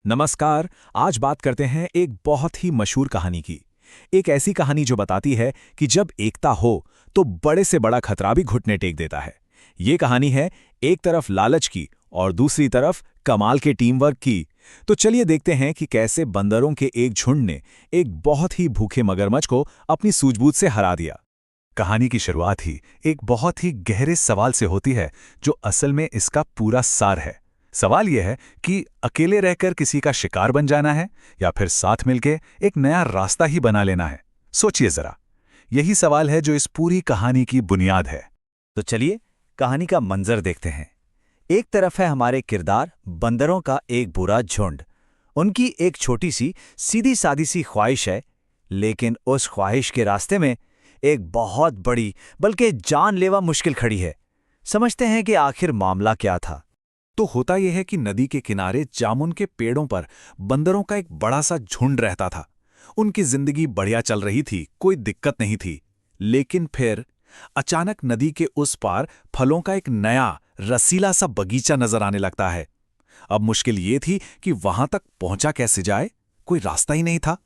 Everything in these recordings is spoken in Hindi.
नमस्कार। आज बात करते हैं एक बहुत ही मशहूर कहानी की। एक ऐसी कहानी जो बताती है कि जब एकता हो तो बड़े से बड़ा खतरा भी घुटने टेक देता है। ये कहानी है एक तरफ लालच की और दूसरी तरफ कमाल के टीम वर्क की। तो चलिए देखते हैं कि कैसे बंदरों के एक झुंड ने एक बहुत ही भूखे मगरमच्छ को अपनी सूझबूझ से हरा दिया। कहानी की शुरुआत ही एक बहुत ही गहरे सवाल से होती है, जो असल में इसका पूरा सार है। सवाल यह है कि अकेले रहकर किसी का शिकार बन जाना है या फिर साथ मिलके एक नया रास्ता ही बना लेना है। सोचिए जरा, यही सवाल है जो इस पूरी कहानी की बुनियाद है। तो चलिए कहानी का मंजर देखते हैं। एक तरफ है हमारे किरदार बंदरों का एक बुरा झुंड। उनकी एक छोटी सी सीधी सादी सी ख्वाहिश है, लेकिन उस ख्वाहिश के रास्ते में एक बहुत बड़ी बल्कि जानलेवा मुश्किल खड़ी है। समझते हैं कि आखिर मामला क्या था। तो होता यह है कि नदी के किनारे जामुन के पेड़ों पर बंदरों का एक बड़ा सा झुंड रहता था। उनकी जिंदगी बढ़िया चल रही थी, कोई दिक्कत नहीं थी। लेकिन फिर अचानक नदी के उस पार फलों का एक नया रसीला सा बगीचा नजर आने लगता है। अब मुश्किल ये थी कि वहां तक पहुंचा कैसे जाए, कोई रास्ता ही नहीं था।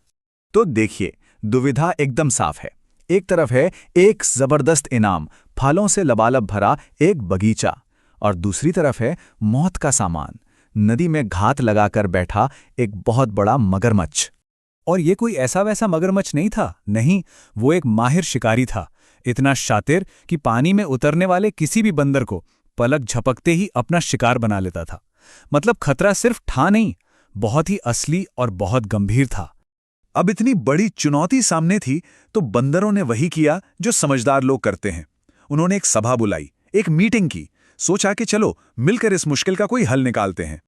तो देखिए, दुविधा एकदम साफ है। एक तरफ है एक जबरदस्त इनाम, फलों से लबालब भरा एक बगीचा, और दूसरी तरफ है मौत का सामान, नदी में घात लगाकर बैठा एक बहुत बड़ा मगरमच्छ। और ये कोई ऐसा वैसा मगरमच्छ नहीं था, नहीं, वो एक माहिर शिकारी था। इतना शातिर कि पानी में उतरने वाले किसी भी बंदर को पलक झपकते ही अपना शिकार बना लेता था। मतलब खतरा सिर्फ था नहीं, बहुत ही असली और बहुत गंभीर था। अब इतनी बड़ी चुनौती सामने थी तो बंदरों ने वही किया जो समझदार लोग करते हैं। उन्होंने एक सभा बुलाई, एक मीटिंग की, सोचा कि चलो मिलकर इस मुश्किल का कोई हल निकालते हैं।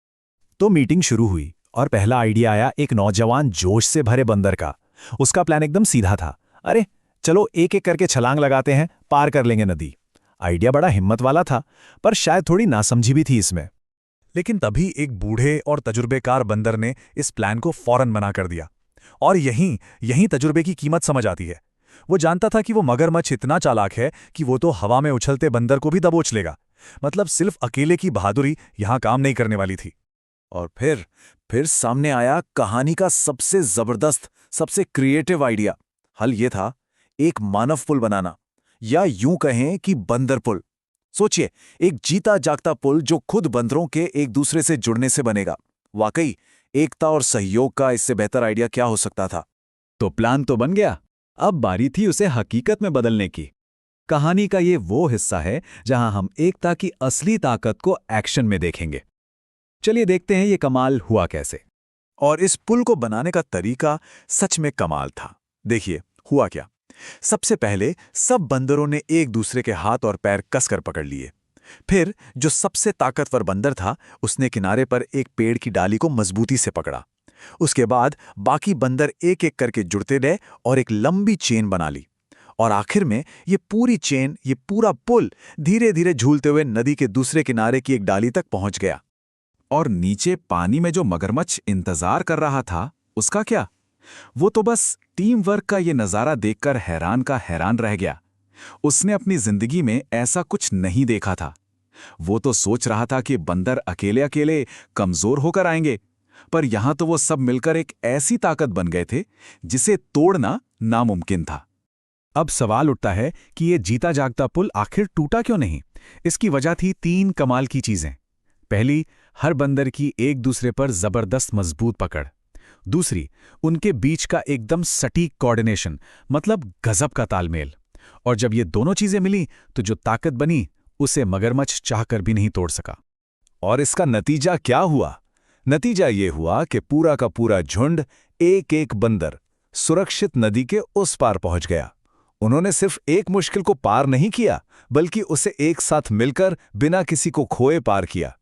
तो मीटिंग शुरू हुई और पहला आइडिया आया एक नौजवान जोश से भरे बंदर का। उसका प्लान एकदम सीधा था। अरे चलो एक एक करके छलांग लगाते हैं, पार कर लेंगे नदी। आइडिया बड़ा हिम्मत वाला था, पर शायद थोड़ी नासमझी भी थी इसमें। लेकिन तभी एक बूढ़े और तजुर्बेकार बंदर ने इस प्लान को फौरन मना कर दिया। और यहीं यहीं तजुर्बे की कीमत समझ आती है। वो जानता था कि वो मगरमच्छ इतना चालाक है कि वो तो हवा में उछलते बंदर को भी दबोच लेगा। मतलब सिर्फ अकेले की बहादुरी यहां काम नहीं करने वाली थी। और फिर सामने आया कहानी का सबसे जबरदस्त, सबसे क्रिएटिव आइडिया। हल यह था एक मानव पुल बनाना, या यूं कहें कि बंदर पुल। सोचिए, एक जीता जागता पुल जो खुद बंदरों के एक दूसरे से जुड़ने से बनेगा। वाकई एकता और सहयोग का इससे बेहतर आइडिया क्या हो सकता था। तो प्लान तो बन गया, अब बारी थी उसे हकीकत में बदलने की। कहानी का ये वो हिस्सा है जहां हम एकता की असली ताकत को एक्शन में देखेंगे। चलिए देखते हैं ये कमाल हुआ कैसे। और इस पुल को बनाने का तरीका सच में कमाल था। देखिए हुआ क्या। सबसे पहले सब बंदरों ने एक दूसरे के हाथ और पैर कसकर पकड़ लिए। फिर जो सबसे ताकतवर बंदर था उसने किनारे पर एक पेड़ की डाली को मजबूती से पकड़ा। उसके बाद बाकी बंदर एक एक करके जुड़ते गए और एक लंबी चेन बना ली। और आखिर में ये पूरी चेन, ये पूरा पुल धीरे धीरे झूलते हुए नदी के दूसरे किनारे की एक डाली तक पहुंच गया। और नीचे पानी में जो मगरमच्छ इंतजार कर रहा था, उसका क्या? वो तो बस टीम वर्क का ये नजारा देखकर हैरान का हैरान रह गया। उसने अपनी जिंदगी में ऐसा कुछ नहीं देखा था। वो तो सोच रहा था कि बंदर अकेले अकेले कमजोर होकर आएंगे, पर यहां तो वो सब मिलकर एक ऐसी ताकत बन गए थे जिसे तोड़ना नामुमकिन था। अब सवाल उठता है कि ये जीता जागता पुल आखिर टूटा क्यों नहीं? इसकी वजह थी तीन कमाल की चीजें। पहली, हर बंदर की एक दूसरे पर जबरदस्त मजबूत पकड़। दूसरी, उनके बीच का एकदम सटीक कोऑर्डिनेशन, मतलब गजब का तालमेल। और जब ये दोनों चीजें मिली तो जो ताकत बनी उसे मगरमच्छ चाहकर भी नहीं तोड़ सका। और इसका नतीजा क्या हुआ? नतीजा ये हुआ कि पूरा का पूरा झुंड, एक एक बंदर सुरक्षित नदी के उस पार पहुंच गया। उन्होंने सिर्फ एक मुश्किल को पार नहीं किया, बल्कि उसे एक साथ मिलकर बिना किसी को खोए पार किया।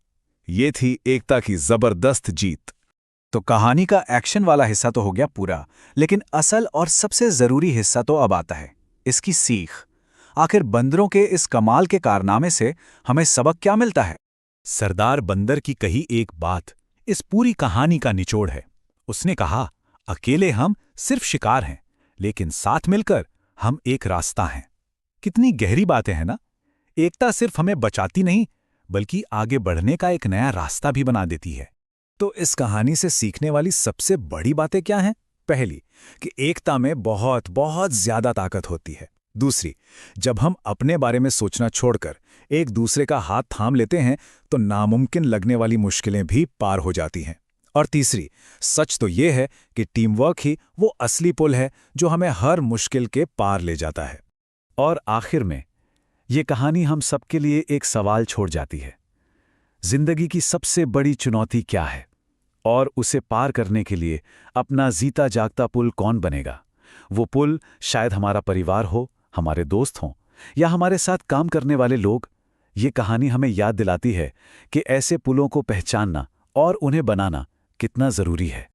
ये थी एकता की जबरदस्त जीत। तो कहानी का एक्शन वाला हिस्सा तो हो गया पूरा, लेकिन असल और सबसे जरूरी हिस्सा तो अब आता है, इसकी सीख। आखिर बंदरों के इस कमाल के कारनामे से हमें सबक क्या मिलता है? सरदार बंदर की कही एक बात इस पूरी कहानी का निचोड़ है। उसने कहा, अकेले हम सिर्फ शिकार हैं, लेकिन साथ मिलकर हम एक रास्ता हैं। कितनी गहरी बातें हैं ना? एकता सिर्फ हमें बचाती नहीं, बल्कि आगे बढ़ने का एक नया रास्ता भी बना देती है। तो इस कहानी से सीखने वाली सबसे बड़ी बातें क्या हैं? पहली, कि एकता में बहुत बहुत ज्यादा ताकत होती है। दूसरी, जब हम अपने बारे में सोचना छोड़कर एक दूसरे का हाथ थाम लेते हैं तो नामुमकिन लगने वाली मुश्किलें भी पार हो जाती हैं। और तीसरी, सच तो ये है कि टीम वर्क ही वो असली पुल है जो हमें हर मुश्किल के पार ले जाता है। और आखिर में ये कहानी हम सबके लिए एक सवाल छोड़ जाती है। जिंदगी की सबसे बड़ी चुनौती क्या है? और उसे पार करने के लिए अपना जीता जागता पुल कौन बनेगा? वो पुल शायद हमारा परिवार हो, हमारे दोस्त हों, या हमारे साथ काम करने वाले लोग। ये कहानी हमें याद दिलाती है कि ऐसे पुलों को पहचानना और उन्हें बनाना कितना जरूरी है।